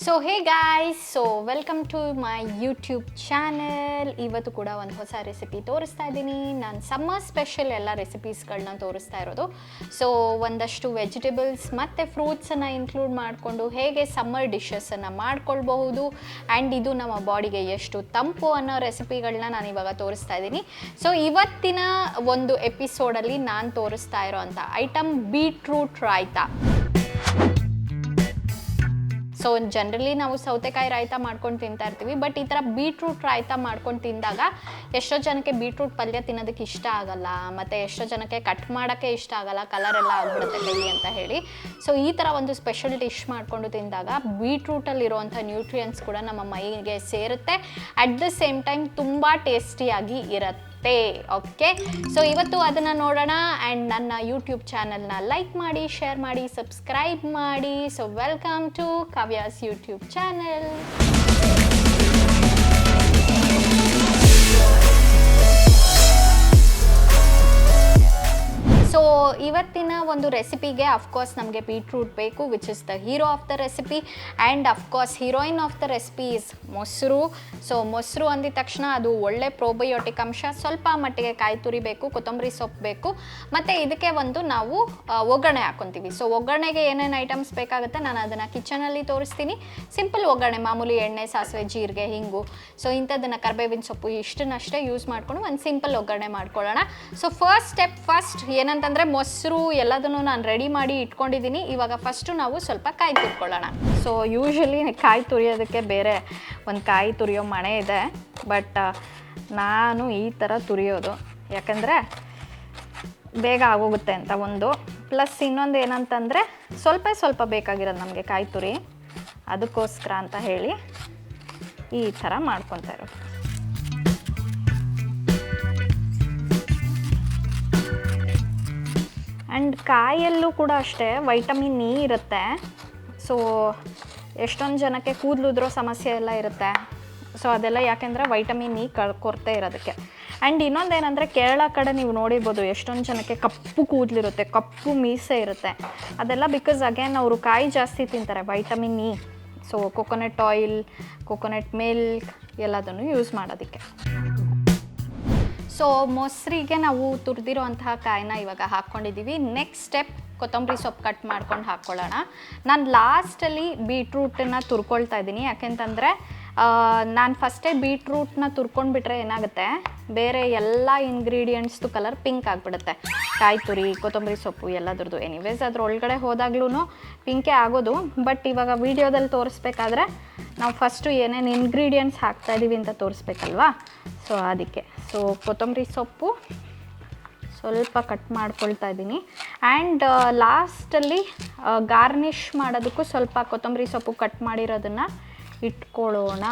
So hey guys, so welcome to my YouTube channel. ಇವತ್ತು ಕೂಡ ಒಂದು ಹೊಸ ರೆಸಿಪಿ ತೋರಿಸ್ತಾ ಇದ್ದೀನಿ. ನಾನು ಸಮ್ಮರ್ ಸ್ಪೆಷಲ್ ಎಲ್ಲ ರೆಸಿಪೀಸ್ಗಳನ್ನ ತೋರಿಸ್ತಾ ಇರೋದು. ಸೊ ಒಂದಷ್ಟು ವೆಜಿಟೇಬಲ್ಸ್ ಮತ್ತು ಫ್ರೂಟ್ಸನ್ನು ಇನ್ಕ್ಲೂಡ್ ಮಾಡಿಕೊಂಡು ಹೇಗೆ ಸಮ್ಮರ್ ಡಿಶಸ್ಸನ್ನು ಮಾಡ್ಕೊಳ್ಬಹುದು ಆ್ಯಂಡ್ ಇದು ನಮ್ಮ ಬಾಡಿಗೆ ಎಷ್ಟು ತಂಪು ಅನ್ನೋ ರೆಸಿಪಿಗಳನ್ನ ನಾನು ಇವಾಗ ತೋರಿಸ್ತಾ ಇದ್ದೀನಿ. ಸೊ ಇವತ್ತಿನ ಒಂದು ಎಪಿಸೋಡಲ್ಲಿ ನಾನು ತೋರಿಸ್ತಾ ಇರೋವಂಥ item beetroot raita. So generally ನಾವು ಸೌತೆಕಾಯಿ ರಾಯ್ತ ಮಾಡ್ಕೊಂಡು ತಿಂತಾ ಇರ್ತೀವಿ, ಬಟ್ ಈ ಥರ ಬೀಟ್ರೂಟ್ ರಾಯ್ತ ಮಾಡ್ಕೊಂಡು ತಿಂದಾಗ ಎಷ್ಟೋ ಜನಕ್ಕೆ ಬೀಟ್ರೂಟ್ ಪಲ್ಯ ತಿನ್ನೋದಕ್ಕೆ ಇಷ್ಟ ಆಗಲ್ಲ, ಮತ್ತು ಎಷ್ಟೋ ಜನಕ್ಕೆ ಕಟ್ ಮಾಡೋಕ್ಕೆ ಇಷ್ಟ ಆಗಲ್ಲ, ಕಲರೆಲ್ಲ ಆಗ್ಬಿಡುತ್ತೆ ಕೈ ಅಂತ ಹೇಳಿ. ಸೊ ಈ ಥರ ಒಂದು ಸ್ಪೆಷಲ್ ಡಿಶ್ ಮಾಡಿಕೊಂಡು ತಿಂದಾಗ ಬೀಟ್ರೂಟಲ್ಲಿರುವಂಥ ನ್ಯೂಟ್ರಿಯೆಂಟ್ಸ್ ಕೂಡ ನಮ್ಮ ಮೈಗೆ ಸೇರುತ್ತೆ, ಅಟ್ ದ ಸೇಮ್ ಟೈಮ್ ತುಂಬ ಟೇಸ್ಟಿಯಾಗಿ ಇರುತ್ತೆ. ಓಕೆ, ಸೊ ಇವತ್ತು ಅದನ್ನು ನೋಡೋಣ. ಆ್ಯಂಡ್ ನನ್ನ ಯೂಟ್ಯೂಬ್ ಚಾನಲ್ನ ಲೈಕ್ ಮಾಡಿ, ಶೇರ್ ಮಾಡಿ, ಸಬ್ಸ್ಕ್ರೈಬ್ ಮಾಡಿ. So welcome to Kavya's YouTube channel. So ಇವತ್ತಿನ ಒಂದು ರೆಸಿಪಿಗೆ ಅಫ್ಕೋರ್ಸ್ ನಮಗೆ ಬೀಟ್ರೂಟ್ ಬೇಕು, which is the hero of the recipe. And of course heroine of the recipe is ಮೊಸರು. ಸೊ ಮೊಸರು ಅಂದಿದ ತಕ್ಷಣ ಅದು ಒಳ್ಳೆ ಪ್ರೋಬಯೋಟಿಕ್ ಅಂಶ, ಸ್ವಲ್ಪ ಮಟ್ಟಿಗೆ ಕಾಯಿ ತುರಿ ಬೇಕು, ಕೊತ್ತಂಬರಿ ಸೊಪ್ಪು ಬೇಕು, ಮತ್ತು ಇದಕ್ಕೆ ಒಂದು ನಾವು ಒಗ್ಗರಣೆ ಹಾಕ್ಕೊತೀವಿ. ಸೊ ಒಗ್ಗರಣೆಗೆ ಏನೇನು ಐಟಮ್ಸ್ ಬೇಕಾಗುತ್ತೆ ನಾನು ಅದನ್ನು ಕಿಚನಲ್ಲಿ ತೋರಿಸ್ತೀನಿ. ಸಿಂಪಲ್ ಒಗ್ಗರಣೆ, ಮಾಮೂಲಿ ಎಣ್ಣೆ, ಸಾಸಿವೆ, ಜೀರಿಗೆ, ಹಿಂಗು, ಸೊ ಇಂಥದ್ದನ್ನು ಕರಿಬೇವಿನ ಸೊಪ್ಪು ಇಷ್ಟನ್ನಷ್ಟೇ ಯೂಸ್ ಮಾಡಿಕೊಂಡು ಒಂದು ಸಿಂಪಲ್ ಒಗ್ಗರಣೆ ಮಾಡ್ಕೊಳ್ಳೋಣ. ಸೊ ಫಸ್ಟ್ ಏನಂತಂದರೆ ಮೊಸರು ಎಲ್ಲದನ್ನು ನಾನು ರೆಡಿ ಮಾಡಿ ಇಟ್ಕೊಂಡಿದ್ದೀನಿ. ಇವಾಗ ಫಸ್ಟು ನಾವು ಸ್ವಲ್ಪ ಕಾಯಿ ತುರ್ಕೊಳ್ಳೋಣ. ಸೊ ಯೂಶ್ವಲಿ ಕಾಯಿ ತುರಿಯೋದಕ್ಕೆ ಬೇರೆ ಒಂದು ಕಾಯಿ ತುರಿಯೋ ಮಣೆ ಇದೆ, ಬಟ್ ನಾನು ಈ ಥರ ತುರಿಯೋದು, ಯಾಕಂದರೆ ಬೇಗ ಆಗೋಗುತ್ತೆ ಅಂತ ಒಂದು. ಪ್ಲಸ್ ಇನ್ನೊಂದು ಏನಂತಂದರೆ ಸ್ವಲ್ಪ ಬೇಕಾಗಿರೋದು ನಮಗೆ ಕಾಯಿ ತುರಿ, ಅದಕ್ಕೋಸ್ಕರ ಅಂತ ಹೇಳಿ ಈ ಥರ ಮಾಡ್ಕೊತಾ ಇರೋದು. ಆ್ಯಂಡ್ ಕಾಯಲ್ಲೂ ಕೂಡ ಅಷ್ಟೇ ವೈಟಮಿನ್ ಇ ಇರುತ್ತೆ. ಸೊ ಎಷ್ಟೊಂದು ಜನಕ್ಕೆ ಕೂದಲುದ್ರೋ ಸಮಸ್ಯೆ ಎಲ್ಲ ಇರುತ್ತೆ. ಸೊ ಅದೆಲ್ಲ ಯಾಕೆಂದರೆ ವೈಟಮಿನ್ ಇ ಕೊರತೆ ಇರೋದಕ್ಕೆ. ಆ್ಯಂಡ್ ಇನ್ನೊಂದೇನೆಂದರೆ ಕೇರಳ ಕಡೆ ನೀವು ನೋಡಿರ್ಬೋದು, ಎಷ್ಟೊಂದು ಜನಕ್ಕೆ ಕಪ್ಪು ಕೂದಲಿರುತ್ತೆ, ಕಪ್ಪು ಮೀಸೆ ಇರುತ್ತೆ. ಅದೆಲ್ಲ ಬಿಕಾಸ್ ಅಗೇನ್ ಅವರು ಕಾಯಿ ಜಾಸ್ತಿ ತಿಂತಾರೆ, vitamin E. So coconut oil, coconut milk ಎಲ್ಲದನ್ನು ಯೂಸ್ ಮಾಡೋದಕ್ಕೆ. ಸೊ ಮೊಸರಿಗೆ ನಾವು ತುರಿದಿರೋ ಅಂತಹ ಕಾಯಿನ ಇವಾಗ ಹಾಕ್ಕೊಂಡಿದ್ದೀವಿ. ನೆಕ್ಸ್ಟ್ ಸ್ಟೆಪ್ ಕೊತ್ತಂಬರಿ ಸೊಪ್ಪು ಕಟ್ ಮಾಡ್ಕೊಂಡು ಹಾಕ್ಕೊಳ್ಳೋಣ. ನಾನು ಲಾಸ್ಟಲ್ಲಿ ಬೀಟ್ರೂಟನ್ನು ತುರ್ಕೊಳ್ತಾ ಇದ್ದೀನಿ, ಯಾಕೆಂತಂದರೆ ನಾನು ಫಸ್ಟೇ ಬೀಟ್ರೂಟ್ನ ತುರ್ಕೊಂಡ್ಬಿಟ್ರೆ ಏನಾಗುತ್ತೆ, ಬೇರೆ ಎಲ್ಲ ಇಂಗ್ರೀಡಿಯೆಂಟ್ಸ್ದು ಕಲರ್ ಪಿಂಕ್ ಆಗಿಬಿಡುತ್ತೆ. ಕಾಯಿ ತುರಿ, ಕೊತ್ತಂಬರಿ ಸೊಪ್ಪು ಎಲ್ಲದ್ರದ್ದು ಎನಿವೇಸ್ ಅದ್ರ ಒಳಗಡೆ ಹೋದಾಗ್ಲೂ ಪಿಂಕೇ ಆಗೋದು. ಬಟ್ ಇವಾಗ ವೀಡಿಯೋದಲ್ಲಿ ತೋರಿಸ್ಬೇಕಾದ್ರೆ ನಾವು ಫಸ್ಟು ಏನೇನು ಇಂಗ್ರೀಡಿಯೆಂಟ್ಸ್ ಹಾಕ್ತಾಯಿದ್ದೀವಿ ಅಂತ ತೋರಿಸ್ಬೇಕಲ್ವಾ. ಸೊ ಅದಕ್ಕೆ ಕೊತ್ತಂಬರಿ ಸೊಪ್ಪು ಸ್ವಲ್ಪ ಕಟ್ ಮಾಡ್ಕೊಳ್ತಾ ಇದ್ದೀನಿ. ಆ್ಯಂಡ್ ಲಾಸ್ಟಲ್ಲಿ ಗಾರ್ನಿಷ್ ಮಾಡೋದಕ್ಕೂ ಸ್ವಲ್ಪ ಕೊತ್ತಂಬರಿ ಸೊಪ್ಪು ಕಟ್ ಮಾಡಿರೋದನ್ನು ಇಟ್ಕೊಳ್ಳೋಣ.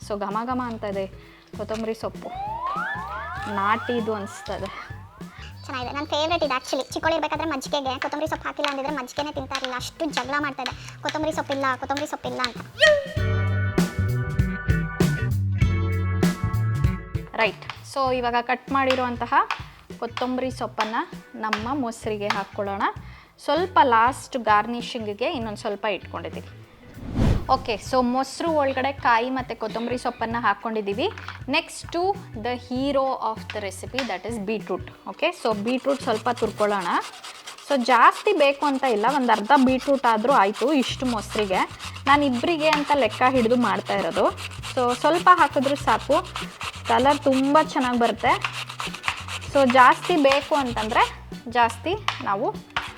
ಸೊ ಘಮ ಅಂತ ಇದೆ ಕೊತ್ತಂಬರಿ ಸೊಪ್ಪು, ನಾಟಿದು ಅನಿಸ್ತದೆ. ಚೆನ್ನಾಗಿದೆ, ನನ್ನ ಫೇವ್ರೇಟ್ ಇದು ಆ್ಯಕ್ಚುಲಿ. ಚಿಕ್ಕಳಿರ್ಬೇಕಾದ್ರೆ ಮಜ್ಜಿಗೆಗೆ ಕೊತ್ತಂಬರಿ ಸೊಪ್ಪು ಹಾಕಿಲ್ಲ ಅಂದಿದ್ರೆ ಮಜ್ಜಿಗೆನೇ ತಿಂತಾ ಇರಲಿಲ್ಲ, ಅಷ್ಟು ಜಗಳ ಮಾಡ್ತಾಯಿದ್ದೆ, ಕೊತ್ತಂಬರಿ ಸೊಪ್ಪಿಲ್ಲ ಅಂತ. ರೈಟ್. ಸೊ ಇವಾಗ ಕಟ್ ಮಾಡಿರುವಂತಹ ಕೊತ್ತಂಬರಿ ಸೊಪ್ಪನ್ನು ನಮ್ಮ ಮೊಸರಿಗೆ ಹಾಕ್ಕೊಳ್ಳೋಣ. ಸ್ವಲ್ಪ ಲಾಸ್ಟ್ ಗಾರ್ನಿಷಿಂಗಿಗೆ ಇನ್ನೊಂದು ಸ್ವಲ್ಪ ಇಟ್ಕೊಂಡಿದ್ದೀವಿ. ಓಕೆ, ಸೊ ಮೊಸರು ಒಳಗಡೆ ಕಾಯಿ ಮತ್ತು ಕೊತ್ತಂಬರಿ ಸೊಪ್ಪನ್ನು ಹಾಕ್ಕೊಂಡಿದ್ದೀವಿ. Next the hero of the recipe, that is beetroot. Okay, so beetroot ಸ್ವಲ್ಪ ತುರ್ಕೊಳ್ಳೋಣ. ಸೊ ಜಾಸ್ತಿ ಬೇಕು ಅಂತ ಇಲ್ಲ, ಒಂದು ಅರ್ಧ ಬೀಟ್ರೂಟ್ ಆದರೂ ಆಯಿತು ಇಷ್ಟು ಮೊಸರಿಗೆ. ನಾನು ಇಬ್ಬರಿಗೆ ಅಂತ ಲೆಕ್ಕ ಹಿಡಿದು ಮಾಡ್ತಾ ಇರೋದು. ಸೊ ಸ್ವಲ್ಪ ಹಾಕಿದ್ರೂ ಸಾಕು, ಕಲರ್ ತುಂಬ ಚೆನ್ನಾಗಿ ಬರುತ್ತೆ. ಸೊ ಜಾಸ್ತಿ ಬೇಕು ಅಂತಂದರೆ ಜಾಸ್ತಿ ನಾವು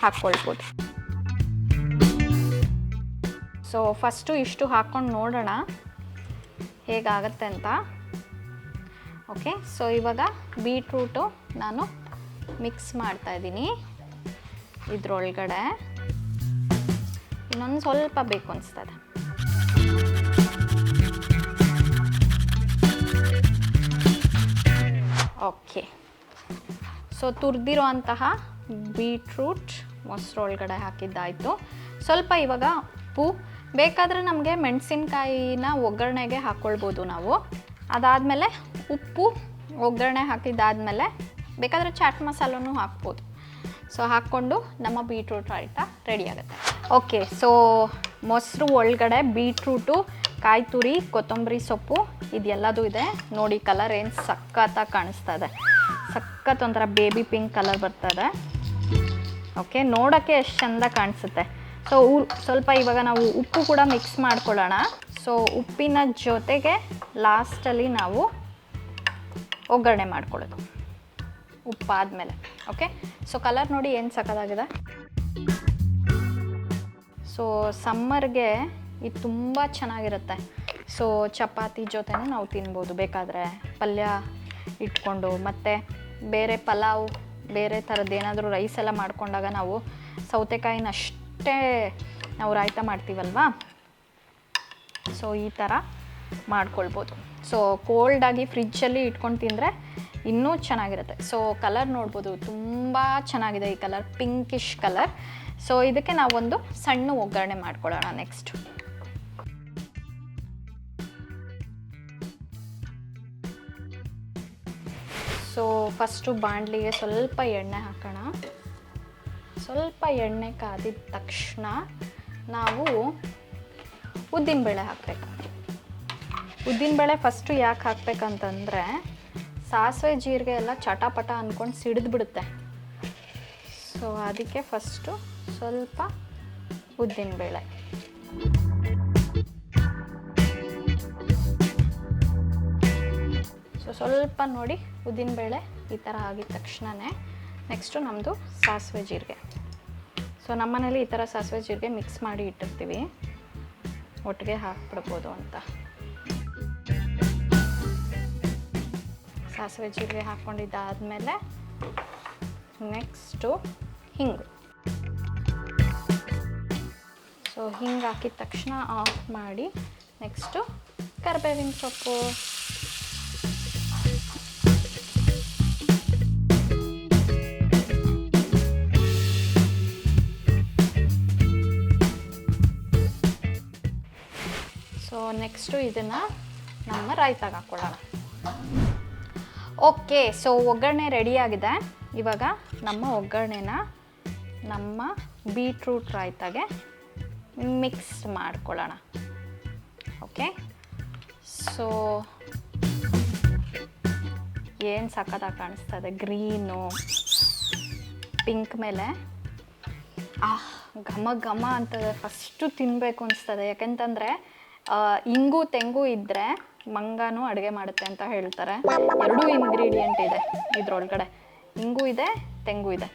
ಹಾಕ್ಕೊಳ್ಬೋದು. ಸೊ ಫಸ್ಟು ಇಷ್ಟು ಹಾಕ್ಕೊಂಡು ನೋಡೋಣ ಹೇಗಾಗತ್ತೆ ಅಂತ. ಓಕೆ, ಸೊ ಇವಾಗ ಬೀಟ್ರೂಟು ನಾನು ಮಿಕ್ಸ್ ಮಾಡ್ತಾಯಿದ್ದೀನಿ ಇದ್ರೊಳಗಡೆ. ಇನ್ನೊಂದು ಸ್ವಲ್ಪ ಬೇಕು ಅನಿಸ್ತದೆ. ಓಕೆ, ಸೊ ತುರಿದಿರೋ ಅಂತಹ ಬೀಟ್ರೂಟ್ ಮೊಸರೊಳಗಡೆ ಹಾಕಿದ್ದಾಯಿತು. ಸ್ವಲ್ಪ ಇವಾಗ ಉಪ್ಪು, ಬೇಕಾದರೆ ನಮಗೆ ಮೆಣಸಿನ್ಕಾಯಿನ ಒಗ್ಗರಣೆಗೆ ಹಾಕ್ಕೊಳ್ಬೋದು ನಾವು. ಅದಾದಮೇಲೆ ಉಪ್ಪು ಒಗ್ಗರಣೆ ಹಾಕಿದ್ದಾದಮೇಲೆ ಬೇಕಾದರೆ ಚಾಟ್ ಮಸಾಲನೂ ಹಾಕ್ಬೋದು. ಸೊ ಹಾಕ್ಕೊಂಡು ನಮ್ಮ ಬೀಟ್ರೂಟ್ ರಾಯ್ತ ರೆಡಿ ಆಗುತ್ತೆ. ಓಕೆ, ಸೊ ಮೊಸರು ಒಳಗಡೆ ಬೀಟ್ರೂಟು, ಕಾಯಿ ತುರಿ, ಕೊತ್ತಂಬರಿ ಸೊಪ್ಪು ಇದೆಲ್ಲದೂ ಇದೆ. ನೋಡಿ ಕಲರ್ ಏನು ಸಖತ್ತಾಗಿ ಕಾಣಿಸ್ತಾ ಇದೆ. ಸಖತ್ ಒಂಥರ ಬೇಬಿ ಪಿಂಕ್ ಕಲರ್ ಬರ್ತದೆ. ಓಕೆ, ನೋಡೋಕ್ಕೆ ಎಷ್ಟು ಚೆಂದ ಕಾಣಿಸುತ್ತೆ. ಸೊ ಸ್ವಲ್ಪ ಇವಾಗ ನಾವು ಉಪ್ಪು ಕೂಡ ಮಿಕ್ಸ್ ಮಾಡ್ಕೊಳ್ಳೋಣ. ಸೊ ಉಪ್ಪಿನ ಜೊತೆಗೆ ಲಾಸ್ಟಲ್ಲಿ ನಾವು ಒಗ್ಗರಣೆ ಮಾಡ್ಕೊಳ್ಳೋದು ಉಪ್ಪಾದಮೇಲೆ. ಓಕೆ, ಸೊ ಕಲರ್ ನೋಡಿ ಏನು ಸಖತ್ತಾಗಿದೆ. ಸೊ ಸಮ್ಮರ್ಗೆ ಇದು ತುಂಬ ಚೆನ್ನಾಗಿರುತ್ತೆ. ಸೊ ಚಪಾತಿ ಜೊತೆನೂ ನಾವು ತಿನ್ಬೋದು ಬೇಕಾದರೆ, ಪಲ್ಯ ಇಟ್ಕೊಂಡು. ಮತ್ತು ಬೇರೆ ಪಲಾವ್, ಬೇರೆ ಥರದ್ದು ಏನಾದರೂ ರೈಸ್ ಎಲ್ಲ ಮಾಡ್ಕೊಂಡಾಗ ನಾವು ಸೌತೆಕಾಯಿನ ಅಷ್ಟೇ ನಾವು ರಾಯ್ತ ಮಾಡ್ತೀವಲ್ವಾ, ಸೊ ಈ ಥರ ಮಾಡ್ಕೊಳ್ಬೋದು. ಸೊ ಕೋಲ್ಡಾಗಿ ಫ್ರಿಜ್ಜಲ್ಲಿ ಇಟ್ಕೊಂಡು ತಿಂದರೆ ಇನ್ನೂ ಚೆನ್ನಾಗಿರುತ್ತೆ. ಸೊ ಕಲರ್ ನೋಡ್ಬೋದು, ತುಂಬ ಚೆನ್ನಾಗಿದೆ ಈ ಕಲರ್, ಪಿಂಕಿಶ್ ಕಲರ್. ಸೊ ಇದಕ್ಕೆ ನಾವೊಂದು ಸಣ್ಣ ಒಗ್ಗರಣೆ ಮಾಡ್ಕೊಳ್ಳೋಣ ನೆಕ್ಸ್ಟ್. ಸೊ ಫಸ್ಟು ಬಾಣಲಿಗೆ ಸ್ವಲ್ಪ ಎಣ್ಣೆ ಹಾಕೋಣ. ಸ್ವಲ್ಪ ಎಣ್ಣೆ ಕಾದಿದ ತಕ್ಷಣ ನಾವು ಉದ್ದಿನಬೇಳೆ ಹಾಕಬೇಕು. ಉದ್ದಿನಬೇಳೆ ಫಸ್ಟು ಯಾಕೆ ಹಾಕ್ಬೇಕಂತಂದರೆ ಸಾಸಿವೆ ಜೀರಿಗೆ ಎಲ್ಲ ಚಟಾಪಟ ಅಂದ್ಕೊಂಡು ಸಿಡಿದ್ಬಿಡುತ್ತೆ. ಸೊ ಅದಕ್ಕೆ ಫಸ್ಟು ಸ್ವಲ್ಪ ಉದ್ದಿನಬೇಳೆ. ಸೊ ಸ್ವಲ್ಪ ನೋಡಿ ಉದ್ದಿನಬೇಳೆ ಈ ಥರ ಆಗಿದ ತಕ್ಷಣವೇ ನೆಕ್ಸ್ಟು ನಮ್ಮದು ಸಾಸಿವೆ ಜೀರಿಗೆ. ಸೊ ನಮ್ಮನೇಲಿ ಈ ಥರ ಸಾಸಿವೆ ಜೀರಿಗೆ ಮಿಕ್ಸ್ ಮಾಡಿ ಇಟ್ಟಿರ್ತೀವಿ, ಒಟ್ಟಿಗೆ ಹಾಕ್ಬಿಡ್ಬೋದು ಅಂತ. ಸಾಸಿವೆ ಜೀರಿಗೆ ಹಾಕ್ಕೊಂಡಿದ್ದಾದಮೇಲೆ ನೆಕ್ಸ್ಟು ಹಿಂಗು. ಸೊ ಹಿಂಗೆ ಹಾಕಿದ ತಕ್ಷಣ ಆಫ್ ಮಾಡಿ ನೆಕ್ಸ್ಟು ಕರಿಬೇವಿನ ಸೊಪ್ಪು. ಸೊ ನೆಕ್ಸ್ಟು ಇದನ್ನು ನಮ್ಮ ರಾಯ್ತಾಗ ಹಾಕ್ಕೊಳ್ಳೋಣ. ಓಕೆ, ಸೊ ಒಗ್ಗರಣೆ ರೆಡಿಯಾಗಿದೆ. ಇವಾಗ ನಮ್ಮ ಒಗ್ಗರಣೆನ ನಮ್ಮ ಬೀಟ್ರೂಟ್ ರಾಯ್ತಾಗೆ ಮಿಕ್ಸ್ ಮಾಡ್ಕೊಳ್ಳೋಣ. ಓಕೆ, ಸೊ ಏನು ಸಖತ್ತಾಗಿ ಕಾಣಿಸ್ತದೆ, ಗ್ರೀನು ಪಿಂಕ್ ಮೇಲೆ ಘಮ ಘಮ ಅಂತದೆ. ಫಸ್ಟು ತಿನ್ನಬೇಕು ಅನಿಸ್ತದೆ, ಯಾಕೆಂತಂದರೆ ಇಂಗು ತೆಂಗು ಇದ್ದರೆ ಮಂಗನೂ ಅಡುಗೆ ಮಾಡುತ್ತೆ ಅಂತ ಹೇಳ್ತಾರೆ. ಎರಡೂ ಇಂಗ್ರೀಡಿಯೆಂಟ್ ಇದೆ ಇದರೊಳಗಡೆ, ಇಂಗು ಇದೆ, ತೆಂಗು ಇದೆ.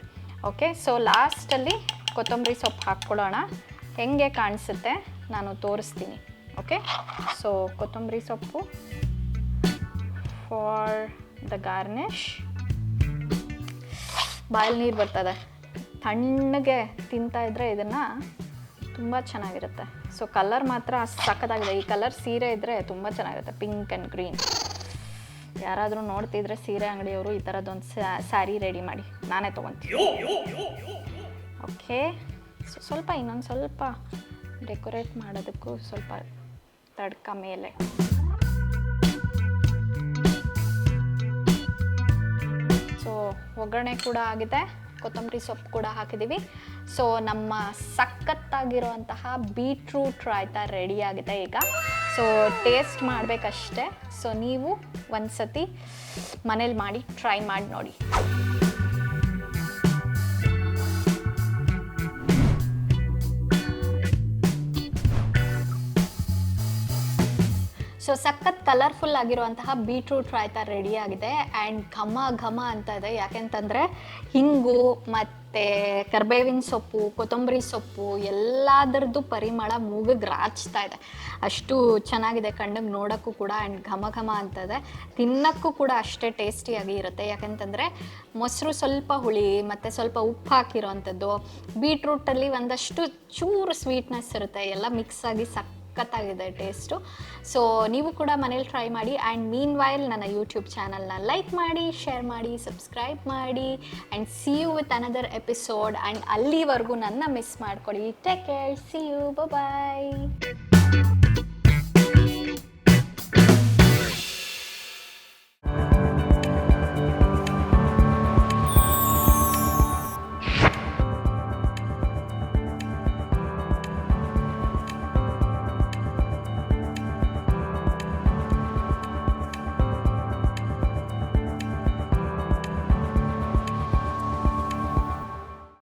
ಓಕೆ, ಸೊ ಲಾಸ್ಟಲ್ಲಿ ಕೊತ್ತಂಬರಿ ಸೊಪ್ಪು ಹಾಕ್ಕೊಳ್ಳೋಣ. ಹೆಂಗೆ ಕಾಣಿಸುತ್ತೆ ನಾನು ತೋರಿಸ್ತೀನಿ. ಓಕೆ, ಸೊ ಕೊತ್ತಂಬರಿ ಸೊಪ್ಪು ಫಾರ್ ದ ಗಾರ್ನಿಷ್. ಬಾಯಲ್ಲಿ ನೀರು ಬರ್ತದೆ. ತಣ್ಣಗೆ ತಿಂತಾಯಿದ್ರೆ ಇದನ್ನು ತುಂಬ ಚೆನ್ನಾಗಿರುತ್ತೆ. ಸೊ ಕಲರ್ ಮಾತ್ರ ಸಖತ್ತಾಗಿದೆ. ಈ ಕಲರ್ ಸೀರೆ ಇದ್ದರೆ ತುಂಬ ಚೆನ್ನಾಗಿರುತ್ತೆ, ಪಿಂಕ್ ಆ್ಯಂಡ್ ಗ್ರೀನ್. ಯಾರಾದರೂ ನೋಡ್ತಿದ್ರೆ ಸೀರೆ ಅಂಗಡಿಯವರು ಈ ಥರದ್ದೊಂದು ಸ್ಯಾರಿ ರೆಡಿ ಮಾಡಿ, ನಾನೇ ತೊಗೊತೀನಿ. ಓಕೆ, ಸೊ ಸ್ವಲ್ಪ ಇನ್ನೊಂದು ಸ್ವಲ್ಪ ಡೆಕೋರೇಟ್ ಮಾಡೋದಕ್ಕೂ ಸ್ವಲ್ಪ ತಡ್ಕ ಮೇಲೆ. ಸೊ ಒಗ್ಗರಣೆ ಕೂಡ ಆಗಿದೆ, ಕೊತ್ತಂಬರಿ ಸೊಪ್ಪು ಕೂಡ ಹಾಕಿದ್ದೀವಿ. ಸೊ ನಮ್ಮ ಸಖತ್ತಾಗಿರುವಂತಹ ಬೀಟ್ರೂಟ್ ರಾಯ್ತ ರೆಡಿಯಾಗಿದೆ ಈಗ. So taste ಮಾಡಬೇಕಷ್ಟೆ. ಸೊ ನೀವು ಒಂದು ಸತಿ ಮನೇಲಿ ಮಾಡಿ ಟ್ರೈ ಮಾಡಿ ನೋಡಿ. ಸೊ ಸಖತ್ ಕಲರ್ಫುಲ್ ಆಗಿರುವಂತಹ ಬೀಟ್ರೂಟ್ ರಾಯ್ತ ರೆಡಿಯಾಗಿದೆ. ಆ್ಯಂಡ್ ಘಮ ಘಮ ಅಂತ ಇದೆ, ಯಾಕೆಂತಂದರೆ ಹಿಂಗು ಮತ್ತು ಕರಿಬೇವಿನ ಸೊಪ್ಪು, ಕೊತ್ತಂಬರಿ ಸೊಪ್ಪು ಎಲ್ಲದರದ್ದು ಪರಿಮಳ ಮೂಗಿಗೆ ರಾಚ್ತಾ ಇದೆ. ಅಷ್ಟು ಚೆನ್ನಾಗಿದೆ ಕಣ್ಣಿಗೆ ನೋಡೋಕ್ಕೂ ಕೂಡ. ಆ್ಯಂಡ್ ಘಮ ಘಮ ಅಂತದೆ, ತಿನ್ನೋಕ್ಕೂ ಕೂಡ ಅಷ್ಟೇ ಟೇಸ್ಟಿಯಾಗಿ ಇರುತ್ತೆ. ಯಾಕೆಂತಂದರೆ ಮೊಸರು ಸ್ವಲ್ಪ ಹುಳಿ ಮತ್ತು ಸ್ವಲ್ಪ ಉಪ್ಪು ಹಾಕಿರೋವಂಥದ್ದು, ಬೀಟ್ರೂಟಲ್ಲಿ ಒಂದಷ್ಟು ಚೂರು ಸ್ವೀಟ್ನೆಸ್ ಇರುತ್ತೆ, ಎಲ್ಲ ಮಿಕ್ಸ್ ಆಗಿ ಸಖತ್ತಾಗಿದೆ ಟೇಸ್ಟು. ಸೊ ನೀವು ಕೂಡ ಮನೇಲಿ ಟ್ರೈ ಮಾಡಿ. ಆ್ಯಂಡ್ ಮೀನ್ ವೈಲ್ ನನ್ನ ಯೂಟ್ಯೂಬ್ ಚಾನಲ್ನ ಲೈಕ್ ಮಾಡಿ, ಶೇರ್ ಮಾಡಿ, ಸಬ್ಸ್ಕ್ರೈಬ್ ಮಾಡಿ. And see you with another episode. And ಅಲ್ಲಿವರೆಗೂ ನನ್ನ ಮಿಸ್ ಮಾಡ್ಕೊಳ್ಳಿ. Take care, see you, bye.